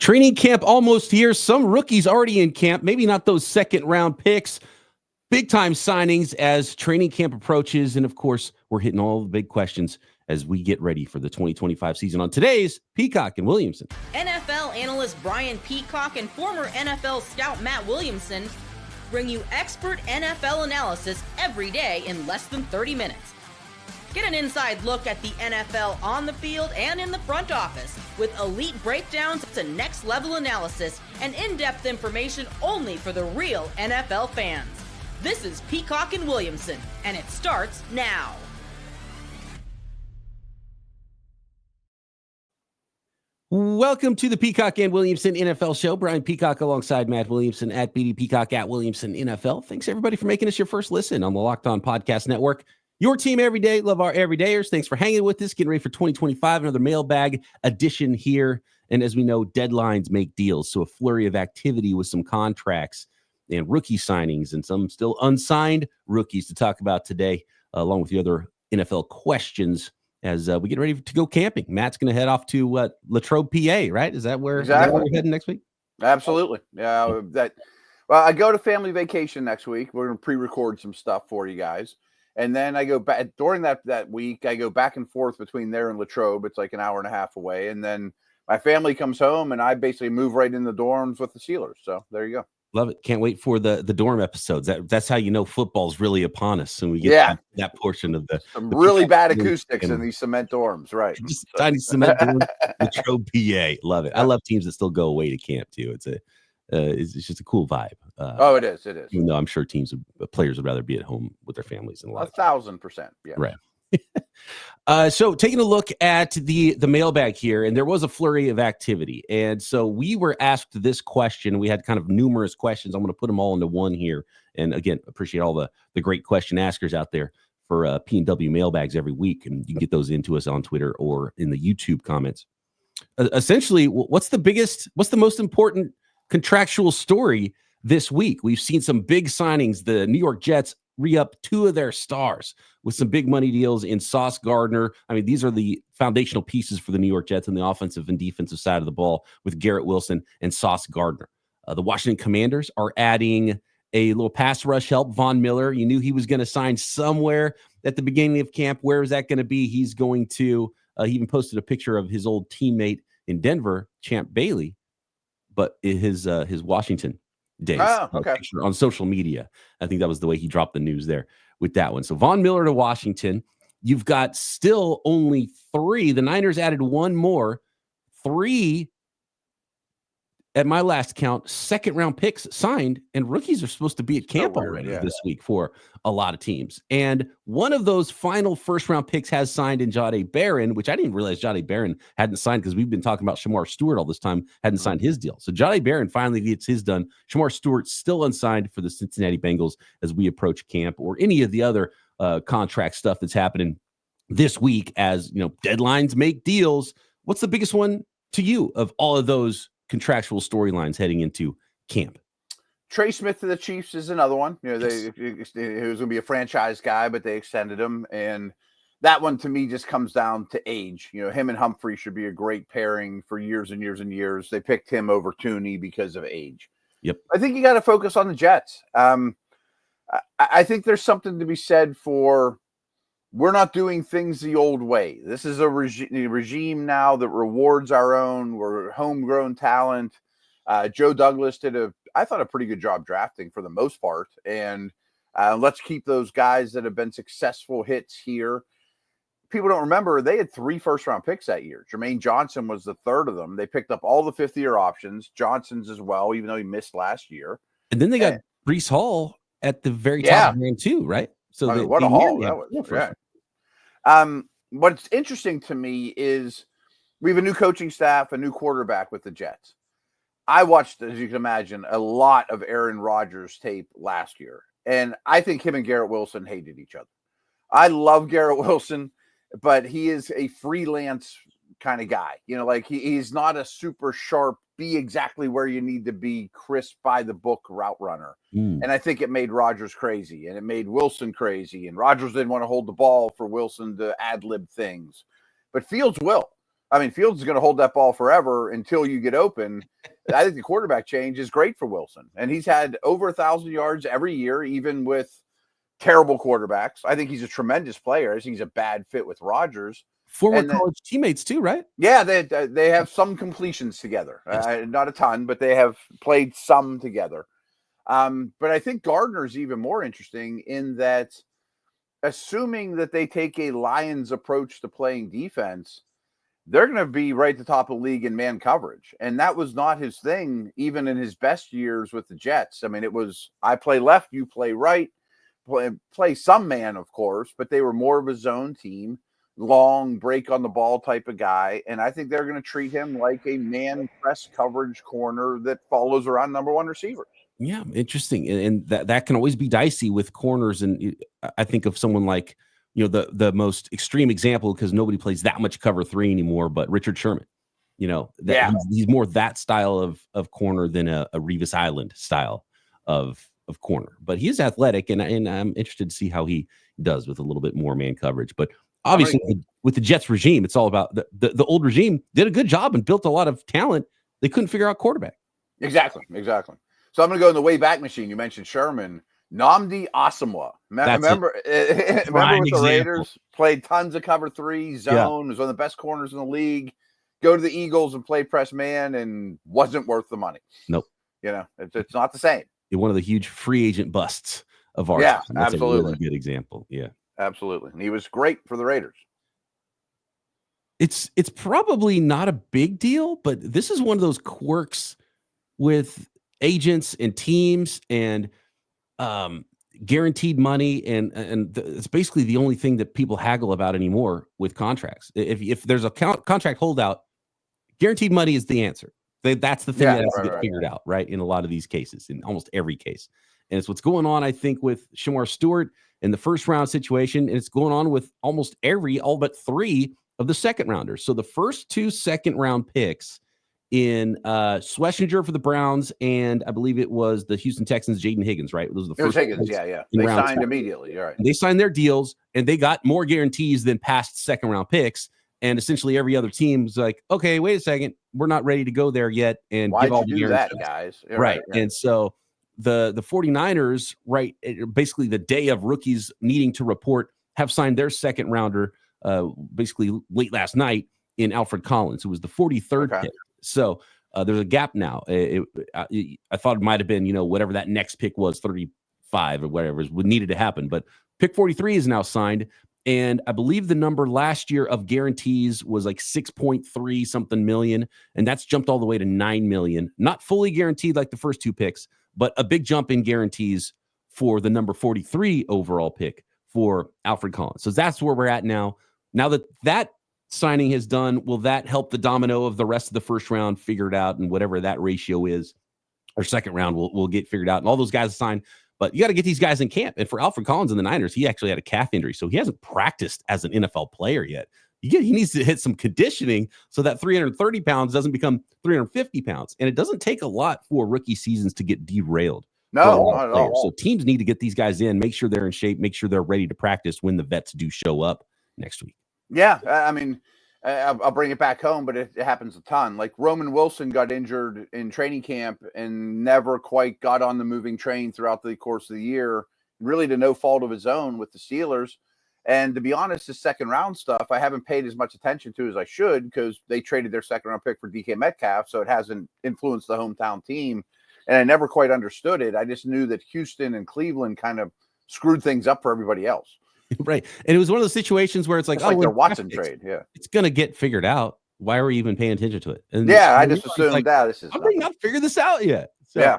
Training camp almost here. Some rookies already in camp. Maybe not those second-round picks. Big-time signings as training camp approaches. And, of course, we're hitting all the big questions as we get ready for the 2025 season on today's Peacock and Williamson. NFL analyst Brian Peacock and former NFL scout Matt Williamson bring you expert NFL analysis every day in less than 30 minutes. Get an inside look at the NFL on the field and in the front office with elite breakdowns to next-level analysis and in-depth information only for the real NFL fans. This is Peacock and Williamson, and it starts now. Welcome to the Peacock and Williamson NFL Show. Brian Peacock alongside Matt Williamson at BD Peacock at Williamson NFL. Thanks, everybody, for making us your first listen on the Locked On Podcast Network. Your team every day. Love our everydayers. Thanks for hanging with us. Getting ready for 2025. Another mailbag edition here. And as we know, deadlines make deals. So a flurry of activity with some contracts and rookie signings and some still unsigned rookies to talk about today, along with the other NFL questions as we get ready to go camping. Matt's going to head off to Latrobe, PA, right? Is that where we're heading next week? Absolutely. Yeah. Well, I go to family vacation next week. We're going to pre-record some stuff for you guys. And then I go back during that week. I go back and forth between there and Latrobe. It's like an hour and a half away. And then my family comes home, and I basically move right in the dorms with the Steelers. So there you go. Love it. Can't wait for the dorm episodes. That's how you know football's really upon us. And we get that portion of the really bad acoustics in these cement dorms, right? Just tiny cement dorms, Latrobe, PA. Love it. I love teams that still go away to camp too. It's just a cool vibe. It is. Even though I'm sure players would rather be at home with their families and 1,000%. Yeah. Right. So taking a look at the mailbag here, and there was a flurry of activity. And so we were asked this question. We had kind of numerous questions. I'm going to put them all into one here. And again, appreciate all the great question askers out there for P&W mailbags every week. And you can get those into us on Twitter or in the YouTube comments. Essentially, what's the most important contractual story this week? We've seen some big signings. The New York Jets re-up two of their stars with some big money deals in Sauce Gardner. I mean, these are the foundational pieces for the New York Jets on the offensive and defensive side of the ball with Garrett Wilson and Sauce Gardner. The Washington Commanders are adding a little pass rush help, Von Miller. You knew he was going to sign somewhere at the beginning of camp. Where is that going to be? He's going to, he even posted a picture of his old teammate in Denver, Champ Bailey, but his Washington days picture on social media. I think that was the way he dropped the news there with that one. So Von Miller to Washington. You've got still only three. The Niners added one more. Three, at my last count, second-round picks signed, and rookies are supposed to be at camp already this week for a lot of teams. And one of those final first-round picks has signed in Jahdae Barron, which I didn't realize Jahdae Barron hadn't signed because we've been talking about Shamar Stewart all this time, hadn't signed his deal. So Jahdae Barron finally gets his done. Shamar Stewart still unsigned for the Cincinnati Bengals as we approach camp or any of the other contract stuff that's happening this week as, deadlines make deals. What's the biggest one to you of all of those contractual storylines heading into camp? Trey Smith to the Chiefs is another one. He was going to be a franchise guy, but they extended him. And that one to me just comes down to age. Him and Humphrey should be a great pairing for years and years and years. They picked him over Tooney because of age. Yep. I think you got to focus on the Jets. I think there's something to be said for we're not doing things the old way. This is a regime now that rewards our own. We're homegrown talent. Joe Douglas did I thought, a pretty good job drafting for the most part. And let's keep those guys that have been successful hits here. People don't remember, they had 3 first-round picks that year. Jermaine Johnson was the third of them. They picked up all the fifth-year options, Johnson's as well, even though he missed last year. And then they got Breece Hall at the very top of the game too, right? So what a haul that was. What's interesting to me is we have a new coaching staff, a new quarterback with the Jets. I watched, as you can imagine, a lot of Aaron Rodgers tape last year, and I think him and Garrett Wilson hated each other. I love Garrett Wilson, but he is a freelance kind of guy. He's not a super sharp, be exactly where you need to be, crisp by the book route runner. And I think it made Rodgers crazy, and it made Wilson crazy, and Rodgers didn't want to hold the ball for Wilson to ad-lib things. But Fields will. I mean, Fields is going to hold that ball forever until you get open. I think the quarterback change is great for Wilson. And he's had over 1,000 yards every year, even with terrible quarterbacks. I think he's a tremendous player. I think he's a bad fit with Rodgers. Former college teammates too, right? Yeah, they have some completions together. Not a ton, but they have played some together. But I think Gardner's even more interesting in that, assuming that they take a Lions approach to playing defense, they're going to be right at the top of the league in man coverage. And that was not his thing, even in his best years with the Jets. I mean, it was, I play left, you play right, play some man, of course, but they were more of a zone team, long break on the ball type of guy. And I think they're going to treat him like a man press coverage corner that follows around number one receiver. Yeah, interesting. And that can always be dicey with corners. And I think of someone like, the most extreme example, because nobody plays that much cover 3 anymore, but Richard Sherman. He's more that style of corner than a Revis Island style of corner. But he is athletic, and I'm interested to see how he does with a little bit more man coverage. But obviously, with the Jets regime, it's all about the old regime did a good job and built a lot of talent. They couldn't figure out quarterback. Exactly. So I'm going to go in the way back machine. You mentioned Sherman. Nnamdi Asomugha. Remember with the Raiders, played tons of cover 3, zone, was one of the best corners in the league. Go to the Eagles and play press man and wasn't worth the money. Nope. It's not the same. One of the huge free agent busts of ours. Yeah, that's absolutely. a really good example. Yeah. Absolutely. And he was great for the Raiders. It's probably not a big deal, but this is one of those quirks with agents and teams and guaranteed money, and it's basically the only thing that people haggle about anymore with contracts. If there's a contract holdout, guaranteed money is the answer. That's the thing that has to get figured out, right? In a lot of these cases, in almost every case. And it's what's going on, I think, with Shamar Stewart in the first round situation, and it's going on with almost all but 3 of the second rounders. So the first 2 second round picks in Schlesinger for the Browns, and I believe it was the Houston Texans, Jaden Higgins, right? Those were the first Higgins, yeah. They signed immediately, right? They signed their deals, and they got more guarantees than past second round picks. And essentially every other team's like, okay, wait a second, we're not ready to go there yet. And why'd give all you the do that, guarantees. guys? Right. And so the 49ers, right, basically the day of rookies needing to report, have signed their second rounder basically late last night in Alfred Collins, who was the 43rd pick. So there's a gap now. I thought it might have been, whatever that next pick was, 35 or whatever needed to happen. But pick 43 is now signed. And I believe the number last year of guarantees was like 6.3 something million. And that's jumped all the way to 9 million. Not fully guaranteed like the first 2 picks, but a big jump in guarantees for the number 43 overall pick for Alfred Collins. So that's where we're at now. Now that signing has done, will that help the domino of the rest of the first round figure it out, and whatever that ratio is, or second round will get figured out, and all those guys signed. But you got to get these guys in camp. And for Alfred Collins and the Niners, he actually had a calf injury, so he hasn't practiced as an NFL player yet. He needs to hit some conditioning so that 330 pounds doesn't become 350 pounds. And it doesn't take a lot for rookie seasons to get derailed. No, not at all. So teams need to get these guys in, make sure they're in shape, make sure they're ready to practice when the vets do show up next week. Yeah, I mean, I'll bring it back home, but it happens a ton. Like Roman Wilson got injured in training camp and never quite got on the moving train throughout the course of the year, really to no fault of his own with the Steelers. And to be honest, the second round stuff, I haven't paid as much attention to as I should, because they traded their second round pick for DK Metcalf. So it hasn't influenced the hometown team. And I never quite understood it. I just knew that Houston and Cleveland kind of screwed things up for everybody else. Right. And it was one of those situations where it's like their Watson trade. Yeah. It's going to get figured out. Why are we even paying attention to it? And I just assumed this is. How did they not figure this out yet? So,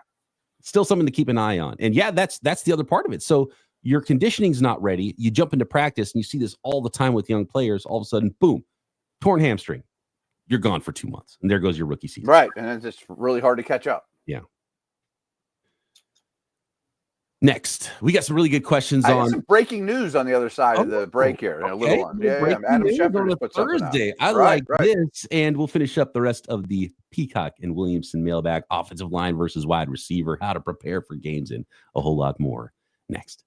still something to keep an eye on. And that's the other part of it. So your conditioning's not ready. You jump into practice and you see this all the time with young players. All of a sudden, boom, torn hamstring. You're gone for 2 months. And there goes your rookie season. Right. And it's just really hard to catch up. Yeah. Next, we got some really good questions on some breaking news on the other side of the break here. A little one. Adam Schefter put Thursday. I like this, and we'll finish up the rest of the Peacock and Williamson mailbag, offensive line versus wide receiver, how to prepare for games, and a whole lot more next.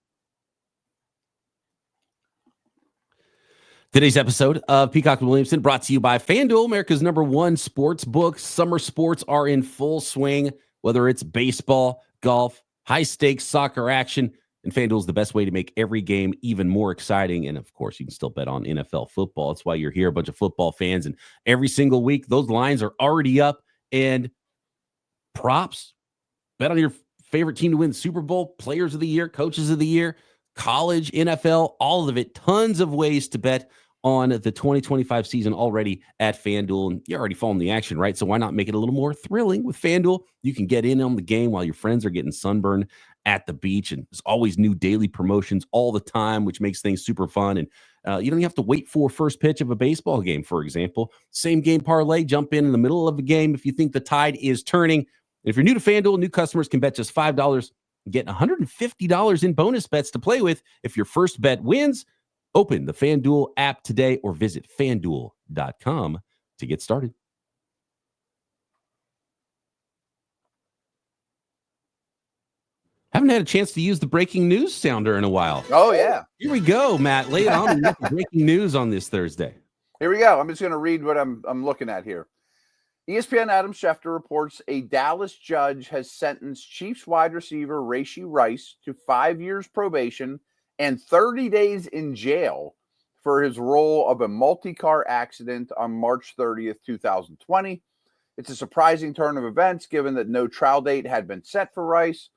Today's episode of Peacock Williamson brought to you by FanDuel, America's #1 sports book. Summer sports are in full swing, whether it's baseball, golf, high-stakes soccer action, and FanDuel is the best way to make every game even more exciting. And, of course, you can still bet on NFL football. That's why you're here, a bunch of football fans. And every single week, those lines are already up. And props, bet on your favorite team to win the Super Bowl, players of the year, coaches of the year, college, NFL, all of it. Tons of ways to bet on the 2025 season already at FanDuel. And you're already following the action, right? So why not make it a little more thrilling with FanDuel? You can get in on the game while your friends are getting sunburned at the beach. And there's always new daily promotions all the time, which makes things super fun. And you don't have to wait for first pitch of a baseball game, for example. Same game parlay, jump in the middle of the game if you think the tide is turning. And if you're new to FanDuel, new customers can bet just $5 and get $150 in bonus bets to play with if your first bet wins. Open the FanDuel app today or visit FanDuel.com to get started. Haven't had a chance to use the breaking news sounder in a while. Oh, yeah. Here we go, Matt. Lay it on. We got the breaking news on this Thursday. Here we go. I'm just going to read what I'm looking at here. ESPN Adam Schefter reports a Dallas judge has sentenced Chiefs wide receiver Rashee Rice to 5 years probation and 30 days in jail for his role of a multi-car accident on March 30th, 2020. It's a surprising turn of events given that no trial date had been set for Rice.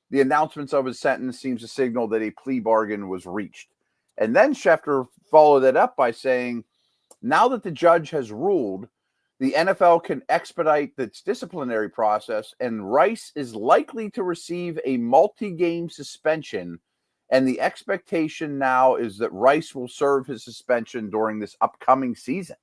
The announcements of his sentence seems to signal that a plea bargain was reached. And then Schefter followed that up by saying, now that the judge has ruled, the NFL can expedite its disciplinary process, and Rice is likely to receive a multi-game suspension. And the expectation now is that Rice will serve his suspension during this upcoming season.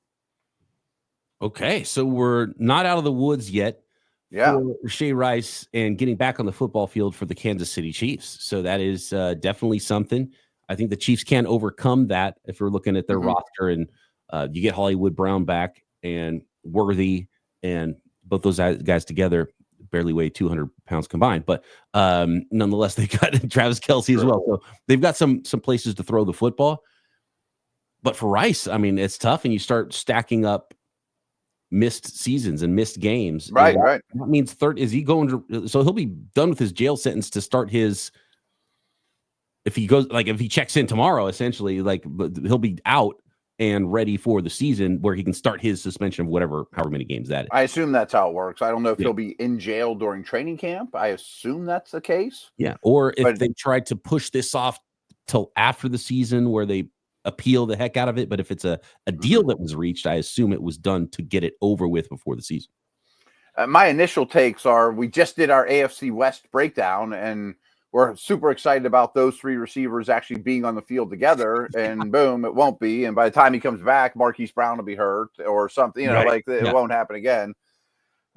Okay, so we're not out of the woods yet. Yeah, for Rashee Rice and getting back on the football field for the Kansas City Chiefs. So that is definitely something. I think the Chiefs can overcome that if we're looking at their roster, and you get Hollywood Brown back and Worthy, and both those guys together barely weigh 200 pounds combined, but nonetheless, they got Travis Kelce as well. So they've got some places to throw the football. But for Rice, I mean, it's tough, and you start stacking up missed seasons and missed games. Right. That means is he going to? So he'll be done with his jail sentence to start his. If he goes, if he checks in tomorrow, essentially, he'll be out and ready for the season where he can start his suspension of however many games that is. I assume that's how it works. I don't know if he'll be in jail during training camp. I assume that's the case. Yeah. Or if they tried to push this off till after the season where they appeal the heck out of it. But if it's a deal that was reached, I assume it was done to get it over with before the season. My initial takes are we just did our AFC West breakdown, and we're super excited about those three receivers actually being on the field together, and boom, it won't be. And by the time he comes back, Marquise Brown will be hurt or something, it won't happen again.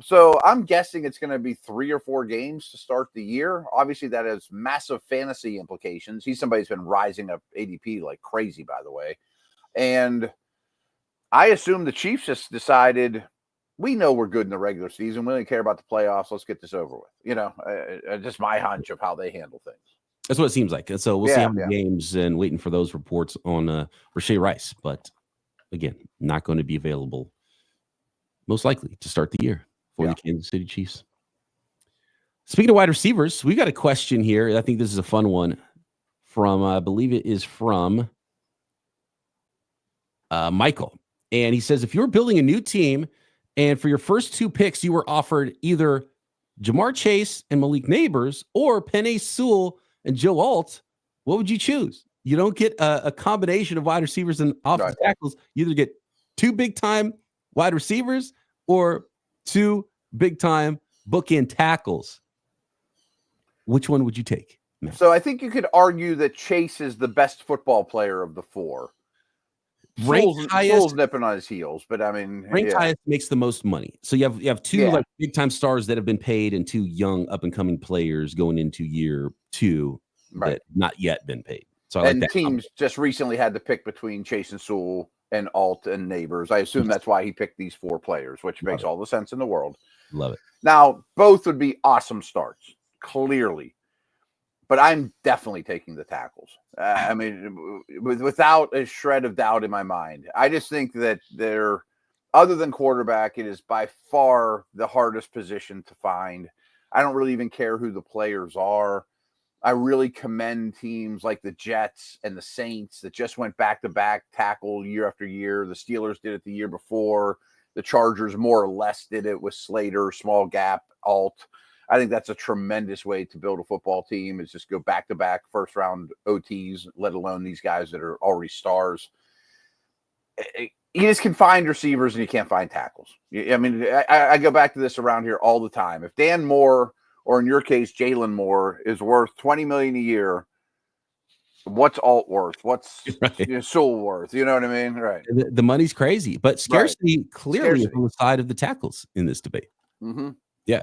So I'm guessing it's going to be 3 or 4 games to start the year. Obviously, that has massive fantasy implications. He's somebody who's been rising up ADP like crazy, by the way. And I assume the Chiefs just decided, we know we're good in the regular season. We don't care about the playoffs. Let's get this over with. Just my hunch of how they handle things. That's what it seems like. And so we'll see how many games, and waiting for those reports on Rashee Rice. But again, not going to be available most likely to start the year for the Kansas City Chiefs. Speaking of wide receivers, we got a question here. I think this is a fun one from, I believe it is from Michael. And he says, if you're building a new team and for your first 2 picks, you were offered either Jamar Chase and Malik Neighbors or Penei Sewell and Joe Alt, what would you choose? You don't get a combination of wide receivers and offensive tackles. You either get 2 big-time wide receivers or 2 big-time bookend tackles. Which one would you take, man? So I think you could argue that Chase is the best football player of the 4. Sewell's nipping on his heels, but I mean, highest makes the most money. So you have 2 big-time stars that have been paid, and 2 young up-and-coming players going into year 2 that not yet been paid. So I like that. Teams just recently had to pick between Chase and Sewell and Alt and Neighbors. I assume that's why he picked these 4 players, which makes all the sense in the world. Love it. Now, both would be awesome starts, clearly. but I'm definitely taking the tackles. I mean, without a shred of doubt in my mind. I just think that they're, other than quarterback, it is by far the hardest position to find. I don't really even care who the players are. I really commend teams like the Jets and the Saints that just went back-to-back tackle year after year. The Steelers did it the year before. The Chargers more or less did it with Slater, small gap, alt. I think that's a tremendous way to build a football team, is just go back-to-back first-round OTs, let alone these guys that are already stars. You just can find receivers and you can't find tackles. I mean, I go back to this around here all the time. If Dan Moore, or in your case, Jalen Moore, is worth $20 million a year, what's alt worth? What's right. Sewell worth? You know what I mean? Right. The money's crazy, but scarcity clearly is Scarcity. on the side of the tackles in this debate. Mm-hmm. Yeah.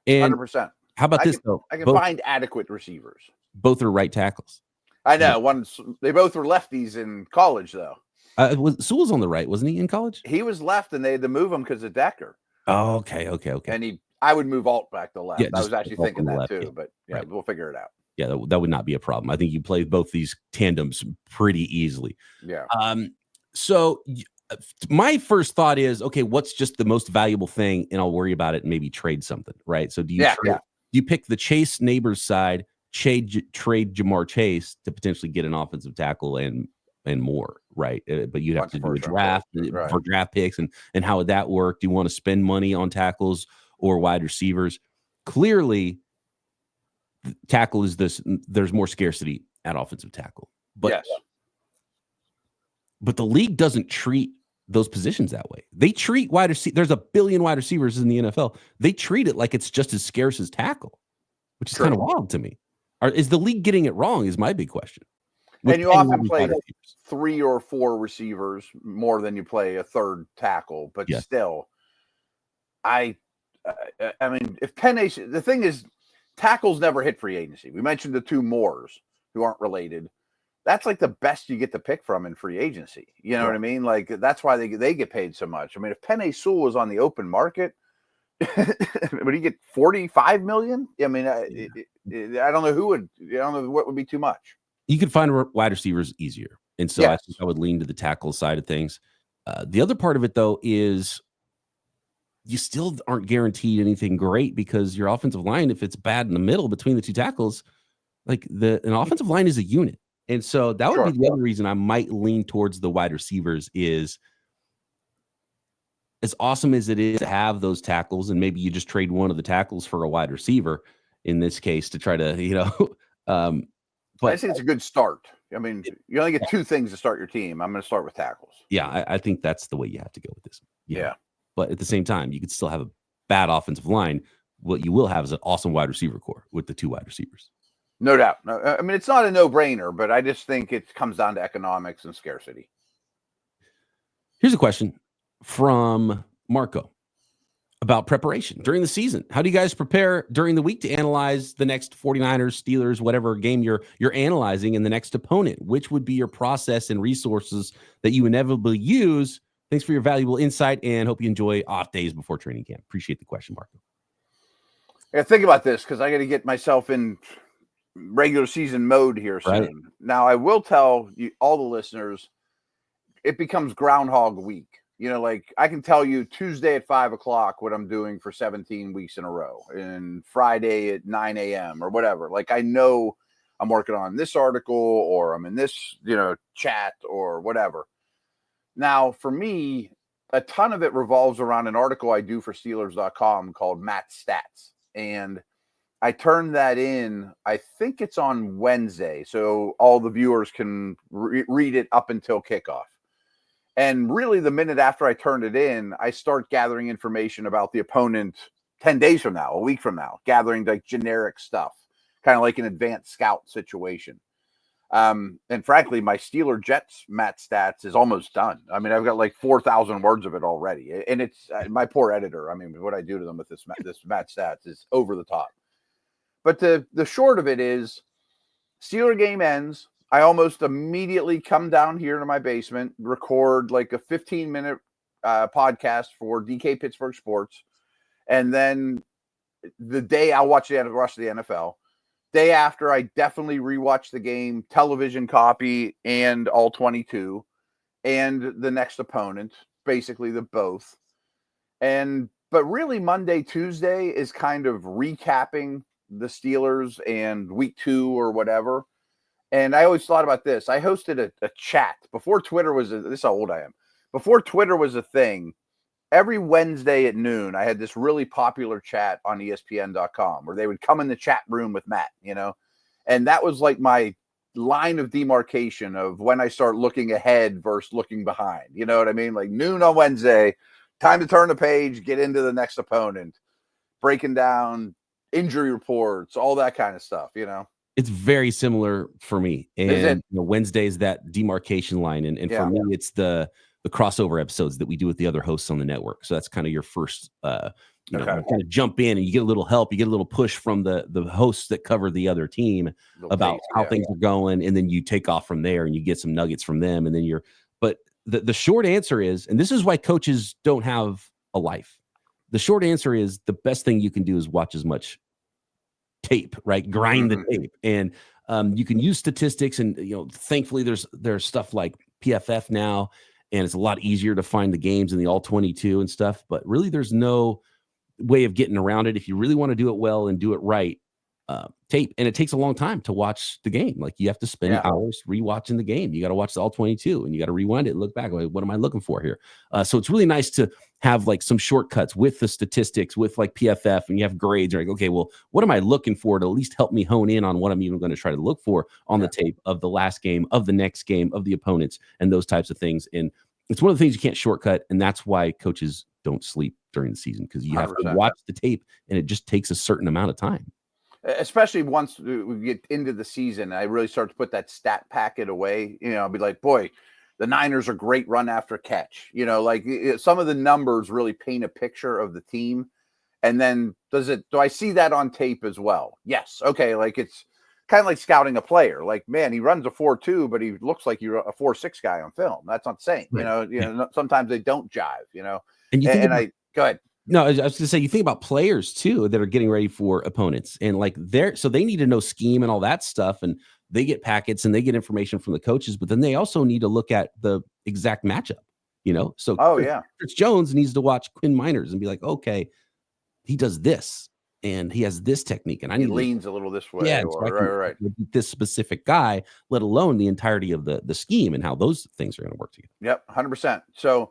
And 100%. how about this, though? I can find adequate receivers. Both are right tackles. I know. They both were lefties in college, though. Sewell's on the right, wasn't he, in college? He was left, and they had to move him because of Decker. Oh, okay. And I would move alt back to left. Yeah, I was actually thinking that left, too, yeah. but Right. We'll figure it out. Yeah, that would not be a problem. I think you play both these tandems pretty easily. Yeah. So my first thought is, okay, what's just the most valuable thing, and I'll worry about it and maybe trade something, right? So do you pick the Chase Neighbors side, trade Jamar Chase to potentially get an offensive tackle and more, right? But you'd have to do a draft for draft picks, and how would that work? Do you want to spend money on tackles or wide receivers? Clearly, tackle is this. There's more scarcity at offensive tackle, but the league doesn't treat those positions that way. They treat wide receiver. There's a billion wide receivers in the NFL. They treat it like it's just as scarce as tackle, which is kind of wild to me. Is the league getting it wrong? Is my big question. And you often play 3 or 4 receivers more than you play a third tackle, but still, I mean, if Penny, the thing is, tackles never hit free agency. We mentioned the 2 Moores who aren't related. That's like the best you get to pick from in free agency. You know what I mean? Like, that's why they get paid so much. I mean, if Penny Sewell was on the open market, would he get $45 million? I mean, I don't know who would. I don't know what would be too much. You could find wide receivers easier. And so I think I would lean to the tackle side of things. The other part of it, though, is you still aren't guaranteed anything great, because your offensive line, if it's bad in the middle between the 2 tackles, like an offensive line is a unit. And so that would be the other reason I might lean towards the wide receivers, is as awesome as it is to have those tackles, and maybe you just trade one of the tackles for a wide receiver in this case to try to, but I think it's a good start. I mean, you only get 2 things to start your team. I'm going to start with tackles. Yeah, I think that's the way you have to go with this. Yeah. But at the same time, you could still have a bad offensive line. What you will have is an awesome wide receiver core with the 2 wide receivers. No doubt. No, I mean, it's not a no-brainer, but I just think it comes down to economics and scarcity. Here's a question from Marco about preparation during the season. How do you guys prepare during the week to analyze the next 49ers, Steelers, whatever game you're analyzing, and the next opponent? Which would be your process and resources that you inevitably use? Thanks for your valuable insight, and hope you enjoy off days before training camp. Appreciate the question, Marco. I gotta think about this, because I got to get myself in regular season mode here soon. Right. Now, I will tell you, all the listeners, it becomes Groundhog Week. You know, like, I can tell you Tuesday at 5:00 what I'm doing for 17 weeks in a row, and Friday at 9 a.m. or whatever. Like, I know I'm working on this article, or I'm in this, chat or whatever. Now, for me, a ton of it revolves around an article I do for Steelers.com called Matt Stats. And I turned that in, I think it's on Wednesday, so all the viewers can read it up until kickoff. And really, the minute after I turned it in, I start gathering information about the opponent 10 days from now, a week from now, gathering like generic stuff, kind of like an advanced scout situation. And frankly, my Steeler Jets Matt Stats is almost done. I mean, I've got like 4,000 words of it already. And it's my poor editor. I mean, what I do to them with this Matt Stats is over the top. But the short of it is, Steeler game ends. I almost immediately come down here to my basement, record like a 15-minute podcast for DK Pittsburgh Sports. And then the day I'll watch the rest of the NFL. Day after, I definitely rewatch the game, television copy, and all 22, and the next opponent, basically the both. But really, Monday, Tuesday is kind of recapping the Steelers and week 2 or whatever. And I always thought about this. I hosted a chat before Twitter was this is how old I am. Before Twitter was a thing, every Wednesday at noon, I had this really popular chat on ESPN.com where they would come in the chat room with Matt, and that was like my line of demarcation of when I start looking ahead versus looking behind. You know what I mean? Like noon on Wednesday, time to turn the page, get into the next opponent, breaking down injury reports, all that kind of stuff, It's very similar for me. And Wednesday is that demarcation line. And for me, it's the crossover episodes that we do with the other hosts on the network. So that's kind of your first, you kind of jump in and you get a little help. You get a little push from the hosts that cover the other team about how things are going. And then you take off from there and you get some nuggets from them. And then but the short answer is, and this is why coaches don't have a life. The short answer is the best thing you can do is watch as much tape, right? Grind the tape. And you can use statistics, and thankfully there's stuff like PFF now, and it's a lot easier to find the games in the all 22 and stuff, but really there's no way of getting around it if you really want to do it well and do it right. Tape, and it takes a long time to watch the game. Like you have to spend hours rewatching the game. You got to watch the all 22 and you got to rewind it and look back, like, what am I looking for here? So it's really nice to have like some shortcuts with the statistics, with like PFF, and you have grades. You're like, okay, well, what am I looking for to at least help me hone in on what I'm even going to try to look for on the tape of the last game, of the next game, of the opponents, and those types of things. And it's one of the things you can't shortcut, and that's why coaches don't sleep during the season, because you have 100%. To watch the tape, and it just takes a certain amount of time. Especially once we get into the season, I really start to put that stat packet away. I'll be like, boy, the Niners are great run after catch. Like some of the numbers really paint a picture of the team. And then do I see that on tape as well? Yes. Okay. Like it's kind of like scouting a player. Like, man, he runs a 4.2, but he looks like you're a 4.6 guy on film. That's not the same. Right. Sometimes they don't jive, And you think go ahead. No, I was going to say, you think about players too that are getting ready for opponents, and like so they need to know scheme and all that stuff, and they get packets and they get information from the coaches, but then they also need to look at the exact matchup, So Chris Jones needs to watch Quinn Miners and be like, okay, he does this and he has this technique, and he leans a little this way. Yeah, right. This specific guy, let alone the entirety of the scheme and how those things are going to work together. Yep, 100%. So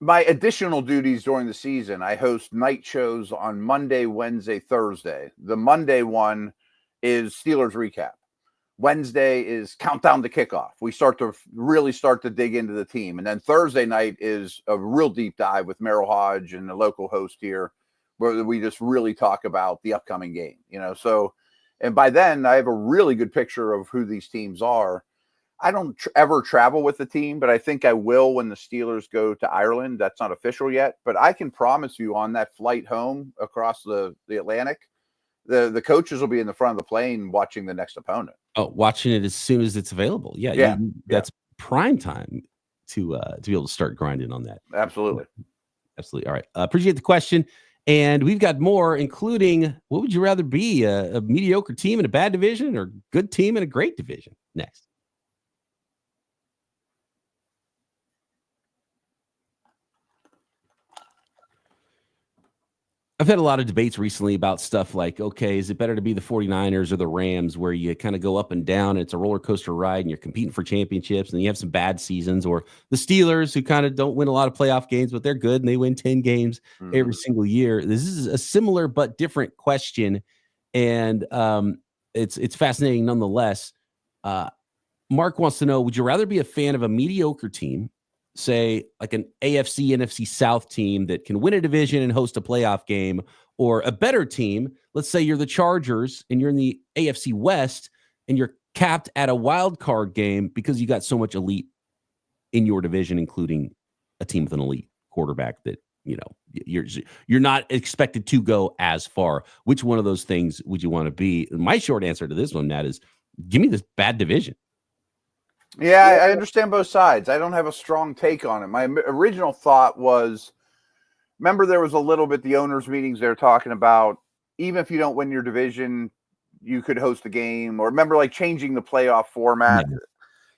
my additional duties during the season, I host night shows on Monday, Wednesday, Thursday. The Monday one is Steelers recap. Wednesday is countdown to kickoff. We start to dig into the team. And then Thursday night is a real deep dive with Merrill Hodge and the local host here, where we just really talk about the upcoming game, So, and by then I have a really good picture of who these teams are. I don't ever travel with the team, but I think I will when the Steelers go to Ireland. That's not official yet, but I can promise you on that flight home across the Atlantic, the coaches will be in the front of the plane watching the next opponent. Oh, watching it as soon as it's available. Yeah. That's prime time to be able to start grinding on that. Absolutely. All right. Appreciate the question. And we've got more, including, what would you rather be, a mediocre team in a bad division or good team in a great division? Next. I've had a lot of debates recently about stuff like, okay, is it better to be the 49ers or the Rams, where you kind of go up and down and it's a roller coaster ride and you're competing for championships and you have some bad seasons, or the Steelers, who kind of don't win a lot of playoff games, but they're good and they win 10 games every single year. This is a similar but different question. And it's fascinating nonetheless. Mark wants to know, would you rather be a fan of a mediocre team, say like an AFC, NFC South team that can win a division and host a playoff game, or a better team? Let's say you're the Chargers and you're in the AFC West and you're capped at a wild card game because you got so much elite in your division, including a team with an elite quarterback that, you're not expected to go as far. Which one of those things would you want to be? My short answer to this one, Nat, is give me this bad division. Yeah, I understand both sides. I don't have a strong take on it. My original thought was, remember there was a little bit, the owners' meetings, they're talking about, even if you don't win your division, you could host a game, or remember like changing the playoff format. Yeah.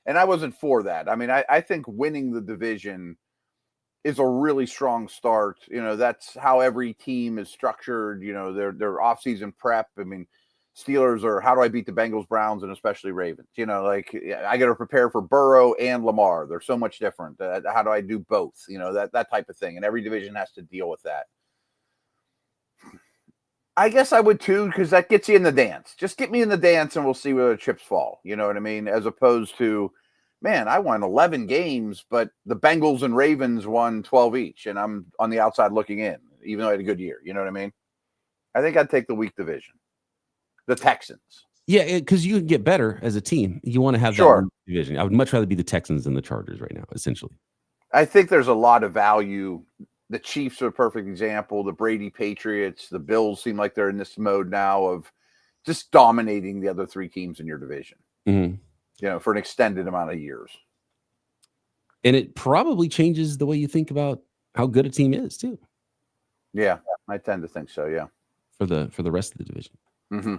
And I wasn't for that. I mean, I think winning the division is a really strong start. That's how every team is structured, their offseason prep. I mean, Steelers are, how do I beat the Bengals, Browns, and especially Ravens? Like I got to prepare for Burrow and Lamar. They're so much different. How do I do both? That type of thing. And every division has to deal with that. I guess I would too, because that gets you in the dance. Just get me in the dance and we'll see where the chips fall. You know what I mean? As opposed to, man, I won 11 games, but the Bengals and Ravens won 12 each, and I'm on the outside looking in, even though I had a good year. You know what I mean? I think I'd take the weak division. The Texans. Yeah, because you can get better as a team. You want to have that division. I would much rather be the Texans than the Chargers right now, essentially. I think there's a lot of value. The Chiefs are a perfect example. The Brady Patriots, the Bills seem like they're in this mode now of just dominating the other three teams in your division, for an extended amount of years. And it probably changes the way you think about how good a team is, too. Yeah, I tend to think so, yeah. For the rest of the division. Mm-hmm.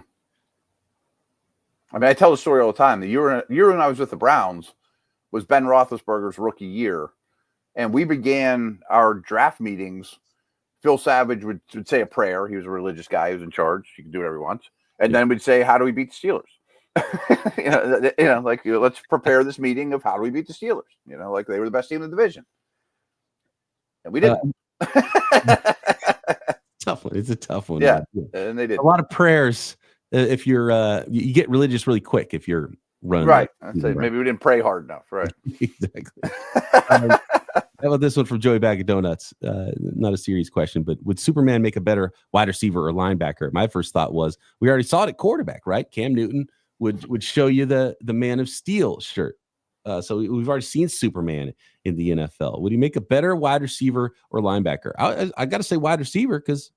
I mean, I tell the story all the time. The year when I was with the Browns was Ben Roethlisberger's rookie year. And we began our draft meetings. Phil Savage would say a prayer. He was a religious guy. He was in charge. He could do whatever he wants. And then we'd say, how do we beat the Steelers? Let's prepare this meeting of how do we beat the Steelers? Like they were the best team in the division. And we didn't. Tough one. It's a tough one. Yeah. And they did. A lot of prayers. If you're, you get religious really quick if you're running. Right. I'd say maybe we didn't pray hard enough. Right. Exactly. How about this one from Joey Bag of Donuts? Not a serious question, but would Superman make a better wide receiver or linebacker? My first thought was we already saw it at quarterback, right? Cam Newton would show you the Man of Steel shirt. So we've already seen Superman in the NFL. Would he make a better wide receiver or linebacker? I got to say wide receiver because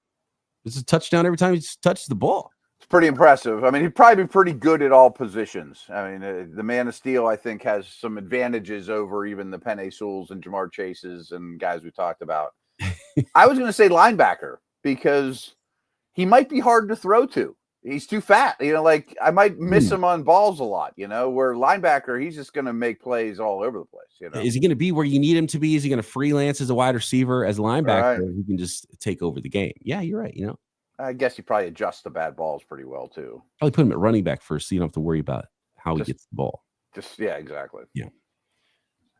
it's a touchdown every time he touches the ball. It's pretty impressive. I mean, he'd probably be pretty good at all positions. I mean, the Man of Steel, I think, has some advantages over even the Penei Sewells and Jamar Chases and guys we talked about. I was going to say linebacker because he might be hard to throw to. He's too fat. I might miss him on balls a lot, where linebacker, he's just going to make plays all over the place. Is he going to be where you need him to be? Is he going to freelance as a wide receiver, as a linebacker? Right. He can just take over the game. Yeah, you're right. I guess you probably adjust the bad balls pretty well too. Probably put him at running back first, so you don't have to worry about how he gets the ball. Yeah, exactly. Yeah,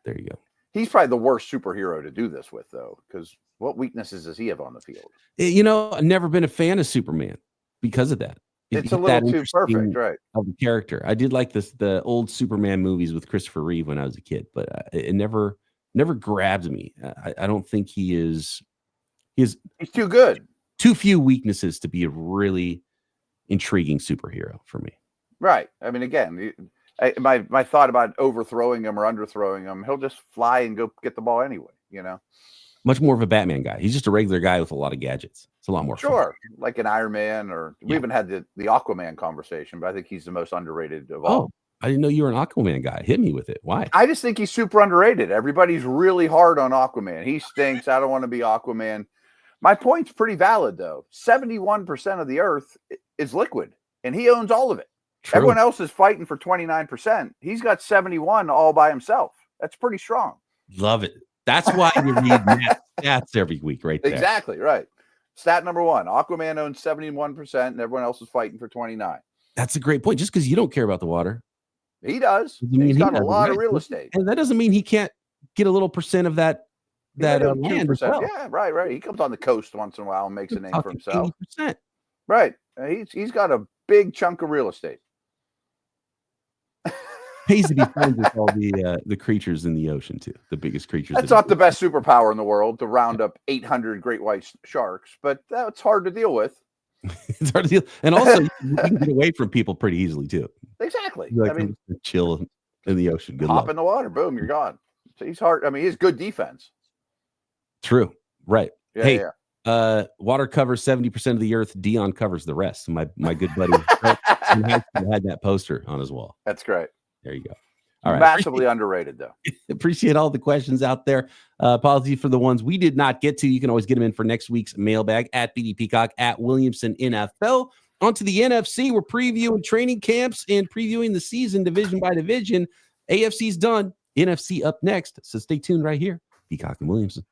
there you go. He's probably the worst superhero to do this with, though, because what weaknesses does he have on the field? I've never been a fan of Superman because of that. It's a little too perfect, right? Of the character. I did like the old Superman movies with Christopher Reeve when I was a kid, but it never grabbed me. I don't think he's too good. Too few weaknesses to be a really intriguing superhero for me. Right. I mean, again, my thought about overthrowing him or underthrowing him, he'll just fly and go get the ball anyway, Much more of a Batman guy. He's just a regular guy with a lot of gadgets. It's a lot more fun. Like an Iron Man, or we even had the Aquaman conversation, but I think he's the most underrated of all. I didn't know you were an Aquaman guy. Hit me with it. Why? I just think he's super underrated. Everybody's really hard on Aquaman. He stinks. I don't want to be Aquaman. My point's pretty valid, though. 71% of the earth is liquid, and he owns all of it. True. Everyone else is fighting for 29%. He's got 71 all by himself. That's pretty strong. Love it. That's why you read stats every week, right there. Exactly, right. Stat number one, Aquaman owns 71%, and everyone else is fighting for 29. That's a great point. Just because you don't care about the water. He does. He's got a lot of real estate. And that doesn't mean he can't get a little percent of that land as well. Yeah, right. He comes on the coast once in a while and makes a name for himself. 80%. Right. He's got a big chunk of real estate. Pays to be friends with all the creatures in the ocean too. The biggest creatures. That's not the best superpower in the world to round up 800 great white sharks, but that's hard to deal with. It's hard to deal, and also you can get away from people pretty easily too. Exactly. I mean, chill in the ocean. Good hop luck. In the water, boom, you're gone. So he's hard. I mean, he's good defense. True. Right. Yeah, hey, water covers 70% of the earth. Dion covers the rest. My good buddy had that poster on his wall. That's great. There you go. All right. Massively underrated, though. Appreciate all the questions out there. Apologies for the ones we did not get to. You can always get them in for next week's mailbag at BD Peacock at Williamson NFL. onto the NFC. We're previewing training camps and previewing the season division by division. AFC's done. NFC up next. So stay tuned right here. Peacock and Williamson.